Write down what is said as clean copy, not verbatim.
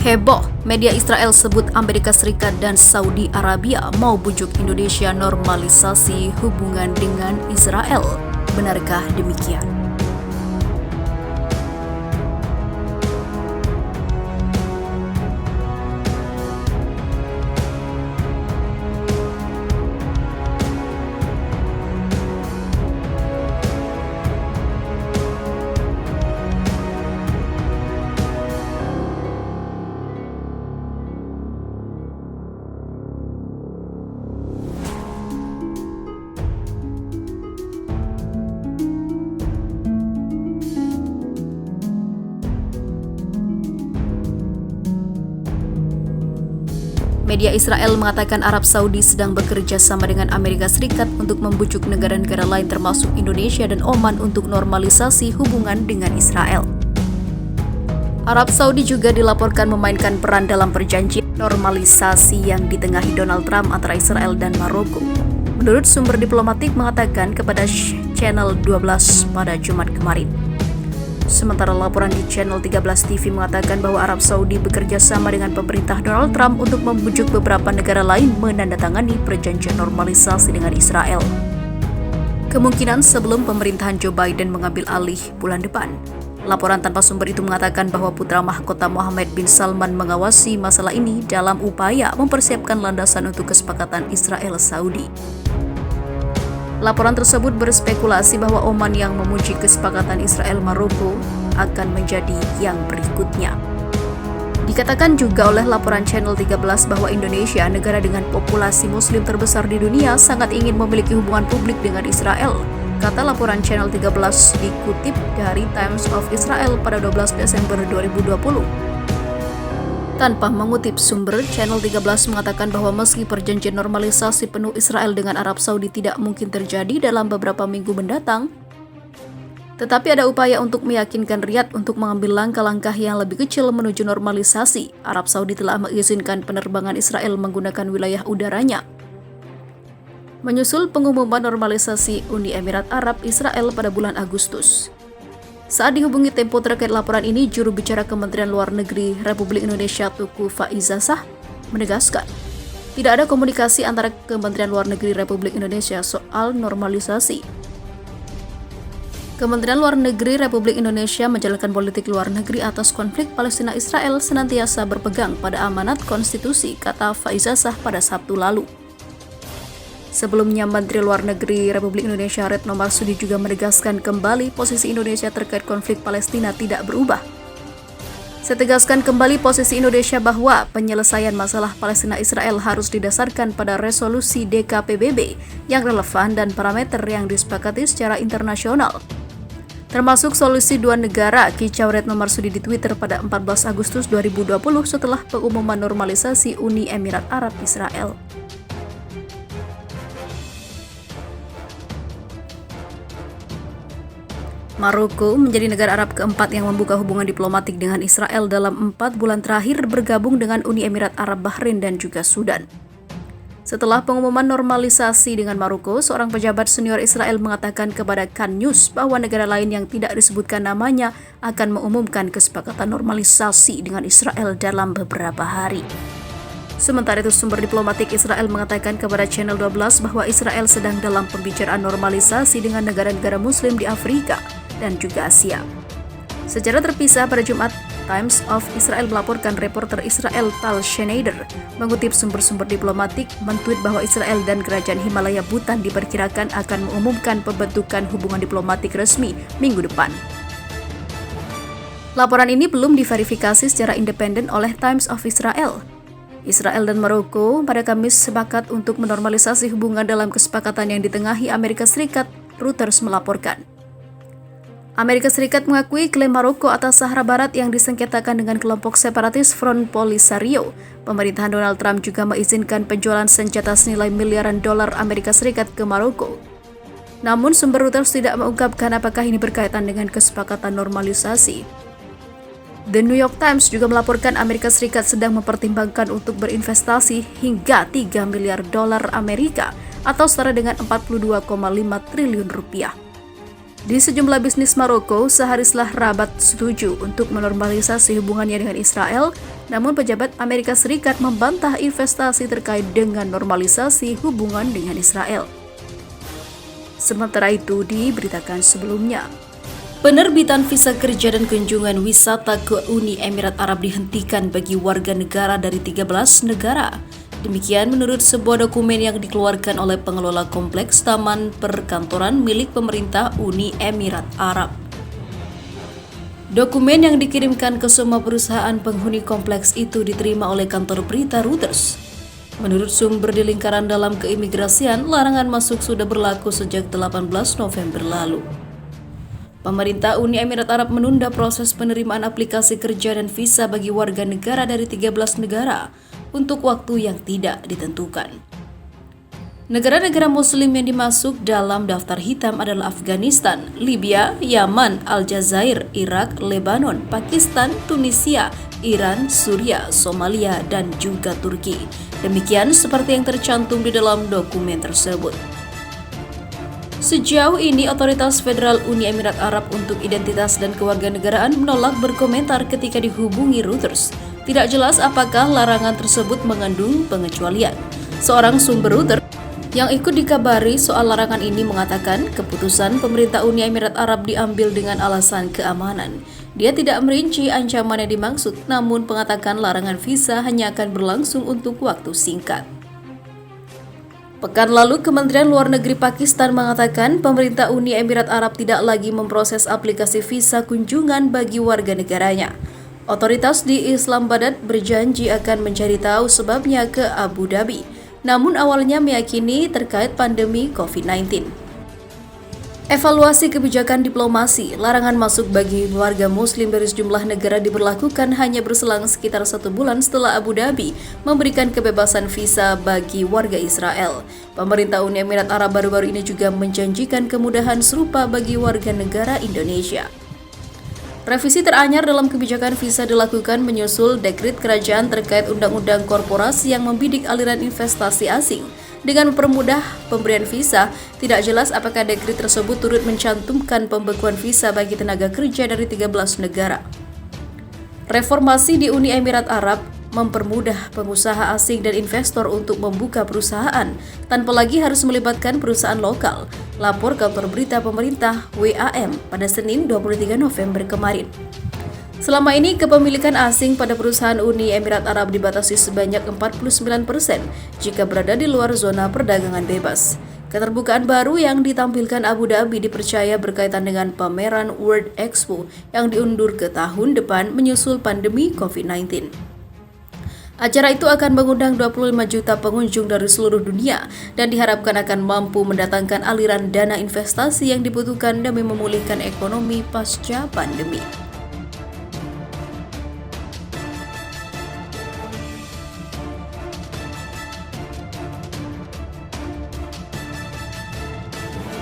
Heboh, media Israel sebut Amerika Serikat dan Saudi Arabia mau bujuk Indonesia normalisasi hubungan dengan Israel. Benarkah demikian? Media Israel mengatakan Arab Saudi sedang bekerja sama dengan Amerika Serikat untuk membujuk negara-negara lain termasuk Indonesia dan Oman untuk normalisasi hubungan dengan Israel. Arab Saudi juga dilaporkan memainkan peran dalam perjanjian normalisasi yang ditengahi Donald Trump antara Israel dan Maroko. Menurut sumber diplomatik mengatakan kepada Channel 12 pada Jumat kemarin. Sementara laporan di Channel 13 TV mengatakan bahwa Arab Saudi bekerja sama dengan pemerintah Donald Trump untuk membujuk beberapa negara lain menandatangani perjanjian normalisasi dengan Israel. Kemungkinan sebelum pemerintahan Joe Biden mengambil alih bulan depan. Laporan tanpa sumber itu mengatakan bahwa putra mahkota Mohammed bin Salman mengawasi masalah ini dalam upaya mempersiapkan landasan untuk kesepakatan Israel-Saudi. Laporan tersebut berspekulasi bahwa Oman yang memuji kesepakatan Israel-Maroko akan menjadi yang berikutnya. Dikatakan juga oleh laporan Channel 13 bahwa Indonesia, negara dengan populasi muslim terbesar di dunia, sangat ingin memiliki hubungan publik dengan Israel. Kata laporan Channel 13 dikutip dari Times of Israel pada 12 Desember 2020. Tanpa mengutip sumber, Channel 13 mengatakan bahwa meski perjanjian normalisasi penuh Israel dengan Arab Saudi tidak mungkin terjadi dalam beberapa minggu mendatang, tetapi ada upaya untuk meyakinkan Riyadh untuk mengambil langkah-langkah yang lebih kecil menuju normalisasi. Arab Saudi telah mengizinkan penerbangan Israel menggunakan wilayah udaranya. Menyusul pengumuman normalisasi Uni Emirat Arab Israel pada bulan Agustus. Saat dihubungi Tempo terkait laporan ini, juru bicara Kementerian Luar Negeri Republik Indonesia Tuku Faizasah menegaskan, tidak ada komunikasi antara Kementerian Luar Negeri Republik Indonesia soal normalisasi. Kementerian Luar Negeri Republik Indonesia menjalankan politik luar negeri atas konflik Palestina-Israel senantiasa berpegang pada amanat konstitusi, kata Faizasah pada Sabtu lalu. Sebelumnya, Menteri Luar Negeri Republik Indonesia Retno Marsudi juga menegaskan kembali posisi Indonesia terkait konflik Palestina tidak berubah. Saya tegaskan kembali posisi Indonesia bahwa penyelesaian masalah Palestina-Israel harus didasarkan pada resolusi DKPBB yang relevan dan parameter yang disepakati secara internasional. Termasuk solusi dua negara, kicau Retno Marsudi di Twitter pada 14 Agustus 2020 setelah pengumuman normalisasi Uni Emirat Arab Israel. Maroko menjadi negara Arab keempat yang membuka hubungan diplomatik dengan Israel dalam 4 bulan terakhir bergabung dengan Uni Emirat Arab Bahrain dan juga Sudan. Setelah pengumuman normalisasi dengan Maroko, seorang pejabat senior Israel mengatakan kepada Kan News bahwa negara lain yang tidak disebutkan namanya akan mengumumkan kesepakatan normalisasi dengan Israel dalam beberapa hari. Sementara itu, sumber diplomatik Israel mengatakan kepada Channel 12 bahwa Israel sedang dalam pembicaraan normalisasi dengan negara-negara Muslim di Afrika dan juga Asia. Secara terpisah pada Jumat, Times of Israel melaporkan reporter Israel Tal Schneider mengutip sumber-sumber diplomatik mentweet bahwa Israel dan Kerajaan Himalaya Bhutan diperkirakan akan mengumumkan pembentukan hubungan diplomatik resmi minggu depan. Laporan ini belum diverifikasi secara independen oleh Times of Israel. Israel dan Maroko pada Kamis sepakat untuk menormalisasi hubungan dalam kesepakatan yang ditengahi Amerika Serikat, Reuters melaporkan. Amerika Serikat mengakui klaim Maroko atas Sahara Barat yang disengketakan dengan kelompok separatis Front Polisario. Pemerintahan Donald Trump juga mengizinkan penjualan senjata senilai miliaran dolar Amerika Serikat ke Maroko. Namun sumber Reuters tidak mengungkapkan apakah ini berkaitan dengan kesepakatan normalisasi. The New York Times juga melaporkan Amerika Serikat sedang mempertimbangkan untuk berinvestasi hingga 3 miliar dolar Amerika atau setara dengan 42,5 triliun rupiah. Di sejumlah bisnis Maroko, sehari setelah Rabat setuju untuk menormalisasi hubungannya dengan Israel, Namun pejabat Amerika Serikat membantah investasi terkait dengan normalisasi hubungan dengan Israel. Sementara itu diberitakan sebelumnya, penerbitan visa kerja dan kunjungan wisata ke Uni Emirat Arab dihentikan bagi warga negara dari 13 negara. Demikian menurut sebuah dokumen yang dikeluarkan oleh pengelola kompleks taman perkantoran milik pemerintah Uni Emirat Arab. Dokumen yang dikirimkan ke semua perusahaan penghuni kompleks itu diterima oleh kantor berita Reuters. Menurut sumber di lingkaran dalam keimigrasian, larangan masuk sudah berlaku sejak 18 November lalu. Pemerintah Uni Emirat Arab menunda proses penerimaan aplikasi kerja dan visa bagi warga negara dari 13 negara untuk waktu yang tidak ditentukan. Negara-negara Muslim yang dimasuk dalam daftar hitam adalah Afghanistan, Libya, Yaman, Aljazair, Irak, Lebanon, Pakistan, Tunisia, Iran, Suriah, Somalia, dan juga Turki. Demikian seperti yang tercantum di dalam dokumen tersebut. Sejauh ini, Otoritas Federal Uni Emirat Arab untuk Identitas dan Kewarganegaraan menolak berkomentar ketika dihubungi Reuters. Tidak jelas apakah larangan tersebut mengandung pengecualian. Seorang sumber Reuters yang ikut dikabari soal larangan ini mengatakan keputusan pemerintah Uni Emirat Arab diambil dengan alasan keamanan. Dia tidak merinci ancaman yang dimaksud, namun mengatakan larangan visa hanya akan berlangsung untuk waktu singkat. Pekan lalu, Kementerian Luar Negeri Pakistan mengatakan pemerintah Uni Emirat Arab tidak lagi memproses aplikasi visa kunjungan bagi warga negaranya. Otoritas di Islamabad berjanji akan mencari tahu sebabnya ke Abu Dhabi, namun awalnya meyakini terkait pandemi COVID-19. Evaluasi kebijakan diplomasi, larangan masuk bagi warga Muslim dari sejumlah negara diberlakukan hanya berselang sekitar 1 bulan setelah Abu Dhabi memberikan kebebasan visa bagi warga Israel. Pemerintah Uni Emirat Arab baru-baru ini juga menjanjikan kemudahan serupa bagi warga negara Indonesia. Revisi teranyar dalam kebijakan visa dilakukan menyusul dekret kerajaan terkait undang-undang korporasi yang membidik aliran investasi asing. Dengan mempermudah pemberian visa, tidak jelas apakah dekret tersebut turut mencantumkan pembekuan visa bagi tenaga kerja dari 13 negara. Reformasi di Uni Emirat Arab mempermudah pengusaha asing dan investor untuk membuka perusahaan tanpa lagi harus melibatkan perusahaan lokal, lapor kantor berita pemerintah WAM pada Senin 23 November kemarin. Selama ini, kepemilikan asing pada perusahaan Uni Emirat Arab dibatasi sebanyak 49% jika berada di luar zona perdagangan bebas. Keterbukaan baru yang ditampilkan Abu Dhabi dipercaya berkaitan dengan pameran World Expo yang diundur ke tahun depan menyusul pandemi COVID-19. Acara itu akan mengundang 25 juta pengunjung dari seluruh dunia dan diharapkan akan mampu mendatangkan aliran dana investasi yang dibutuhkan demi memulihkan ekonomi pasca pandemi.